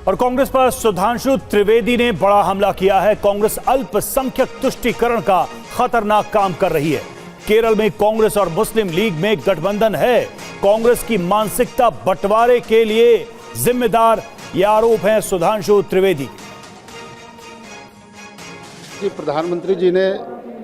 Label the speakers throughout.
Speaker 1: और कांग्रेस पर सुधांशु त्रिवेदी ने बड़ा हमला किया है। कांग्रेस अल्पसंख्यक तुष्टीकरण का खतरनाक काम कर रही है। केरल में कांग्रेस और मुस्लिम लीग में गठबंधन है। कांग्रेस की मानसिकता बंटवारे के लिए जिम्मेदार ये आरोप है सुधांशु त्रिवेदी।
Speaker 2: प्रधानमंत्री जी ने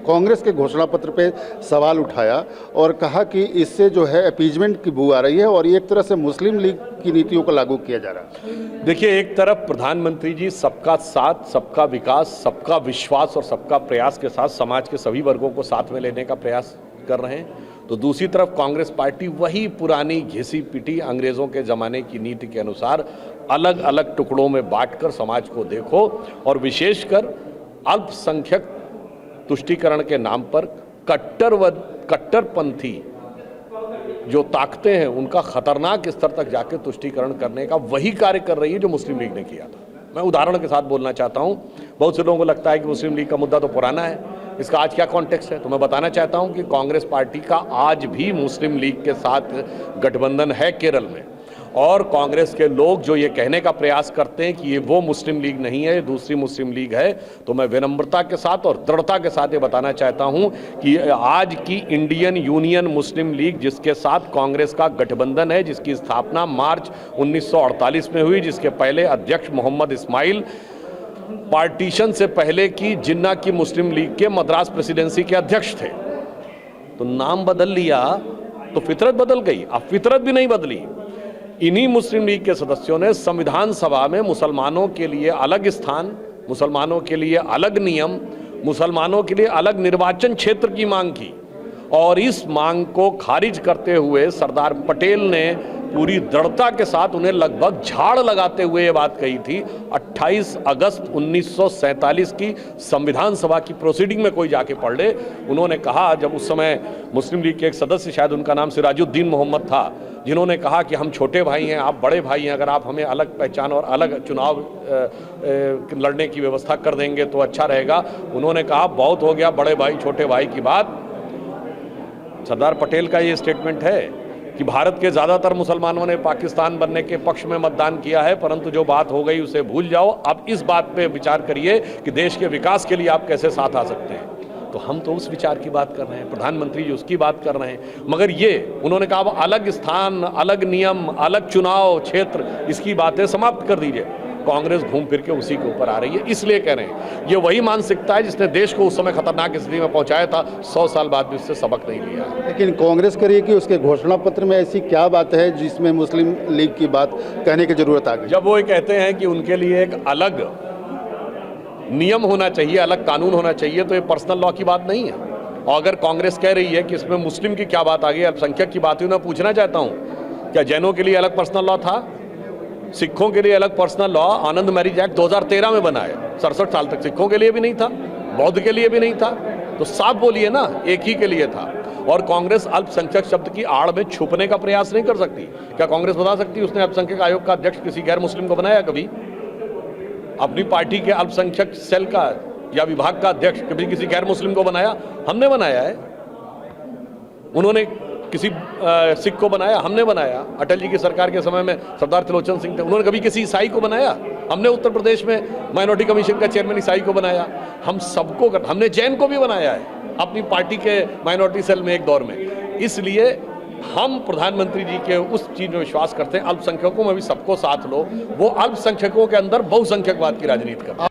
Speaker 2: कांग्रेस के घोषणा पत्र पे सवाल उठाया और कहा कि इससे जो है अपीजमेंट की बू आ रही है और एक तरह से मुस्लिम लीग की नीतियों को लागू किया जा रहा है।
Speaker 3: देखिए, एक तरफ प्रधानमंत्री जी सबका साथ, सबका विकास, सबका विश्वास और सबका प्रयास के साथ समाज के सभी वर्गों को साथ में लेने का प्रयास कर रहे हैं, तो दूसरी तरफ कांग्रेस पार्टी वही पुरानी घिसी पिटी अंग्रेजों के ज़माने की नीति के अनुसार अलग अलग टुकड़ों में बांटकर समाज को देखो और विशेषकर अल्पसंख्यक तुष्टीकरण के नाम पर कट्टरपंथी जो ताकतें हैं उनका खतरनाक स्तर तक जाकर तुष्टीकरण करने का वही कार्य कर रही है जो मुस्लिम लीग ने किया था। मैं उदाहरण के साथ बोलना चाहता हूं। बहुत से लोगों को लगता है कि मुस्लिम लीग का मुद्दा तो पुराना है, इसका आज क्या कॉन्टेक्स्ट है, तो मैं बताना चाहता हूं कि कांग्रेस पार्टी का आज भी मुस्लिम लीग के साथ गठबंधन है केरल में। और कांग्रेस के लोग जो ये कहने का प्रयास करते हैं कि ये वो मुस्लिम लीग नहीं है, ये दूसरी मुस्लिम लीग है, तो मैं विनम्रता के साथ और दृढ़ता के साथ ये बताना चाहता हूं कि आज की इंडियन यूनियन मुस्लिम लीग जिसके साथ कांग्रेस का गठबंधन है, जिसकी स्थापना मार्च 1948 में हुई, जिसके पहले अध्यक्ष मोहम्मद इस्माइल पार्टीशन से पहले की जिन्ना की मुस्लिम लीग के मद्रास प्रेसिडेंसी के अध्यक्ष थे, तो नाम बदल लिया तो फितरत बदल गई। अब फितरत भी नहीं बदली। इन्हीं मुस्लिम लीग के सदस्यों ने संविधान सभा में मुसलमानों के लिए अलग स्थान, मुसलमानों के लिए अलग नियम, मुसलमानों के लिए अलग निर्वाचन क्षेत्र की मांग की और इस मांग को खारिज करते हुए सरदार पटेल ने पूरी दृढ़ता के साथ उन्हें लगभग झाड़ लगाते हुए ये बात कही थी। 28 अगस्त 1947 की संविधान सभा की प्रोसीडिंग में कोई जाके पढ़ ले, उन्होंने कहा, जब उस समय मुस्लिम लीग के एक सदस्य, शायद उनका नाम सिराजुद्दीन मोहम्मद था, जिन्होंने कहा कि हम छोटे भाई हैं, आप बड़े भाई हैं, अगर आप हमें अलग पहचान और अलग चुनाव लड़ने की व्यवस्था कर देंगे तो अच्छा रहेगा। उन्होंने कहा बहुत हो गया बड़े भाई छोटे भाई की बात। सरदार पटेल का ये स्टेटमेंट है कि भारत के ज़्यादातर मुसलमानों ने पाकिस्तान बनने के पक्ष में मतदान किया है, परंतु जो बात हो गई उसे भूल जाओ, अब इस बात पे विचार करिए कि देश के विकास के लिए आप कैसे साथ आ सकते हैं। तो हम तो उस विचार की बात कर रहे हैं, प्रधानमंत्री जी उसकी बात कर रहे हैं, मगर ये उन्होंने कहा अलग स्थान, अलग नियम, अलग चुनाव क्षेत्र, इसकी बातें समाप्त कर दीजिए। कांग्रेस घूम फिर के उसी के ऊपर आ रही है। इसलिए कह रहे हैं ये वही मानसिकता है जिसने देश को उस समय खतरनाक स्थिति में पहुंचाया था। 100 साल बाद भी उससे सबक नहीं लिया।
Speaker 2: लेकिन कांग्रेस कह रही है कि उसके घोषणा पत्र में ऐसी क्या बात है जिसमें मुस्लिम लीग की बात कहने की जरूरत आ गई।
Speaker 3: जब वो ये कहते हैं कि उनके लिए एक अलग नियम होना चाहिए, अलग कानून होना चाहिए, तो ये पर्सनल लॉ की बात नहीं है। और अगर कांग्रेस कह रही है कि इसमें मुस्लिम की क्या बात आ गई, अल्पसंख्यक की बात हुई, मैं पूछना चाहता हूँ क्या जैनों के लिए अलग पर्सनल लॉ था? सिखों के लिए अलग पर्सनल लॉ आनंद मैरिज एक्ट 2013 में बना है। 67 साल तक सिखों के लिए भी नहीं था, बौद्ध के लिए भी नहीं था, तो साफ बोलिए ना, एक ही के लिए था। और कांग्रेस अल्पसंख्यक शब्द की आड़ में छुपने का प्रयास नहीं कर सकती। क्या कांग्रेस बता सकती है उसने अल्पसंख्यक आयोग का अध्यक्ष किसी गैर मुस्लिम को बनाया कभी? अपनी पार्टी के अल्पसंख्यक सेल का या विभाग का अध्यक्ष कभी किसी गैर मुस्लिम को बनाया? हमने बनाया है। उन्होंने किसी सिख को बनाया? हमने बनाया। अटल जी की सरकार के समय में सरदार त्रिलोचन सिंह थे, उन्होंने कभी किसी ईसाई को बनाया? हमने उत्तर प्रदेश में माइनॉरिटी कमीशन का चेयरमैन ईसाई को बनाया। हम सबको, हमने जैन को भी बनाया है अपनी पार्टी के माइनॉरिटी सेल में एक दौर में। इसलिए हम प्रधानमंत्री जी के उस चीज में विश्वास करते हैं, अल्पसंख्यकों में भी सबको साथ लो, वो अल्पसंख्यकों के अंदर बहुसंख्यकवाद की राजनीति कर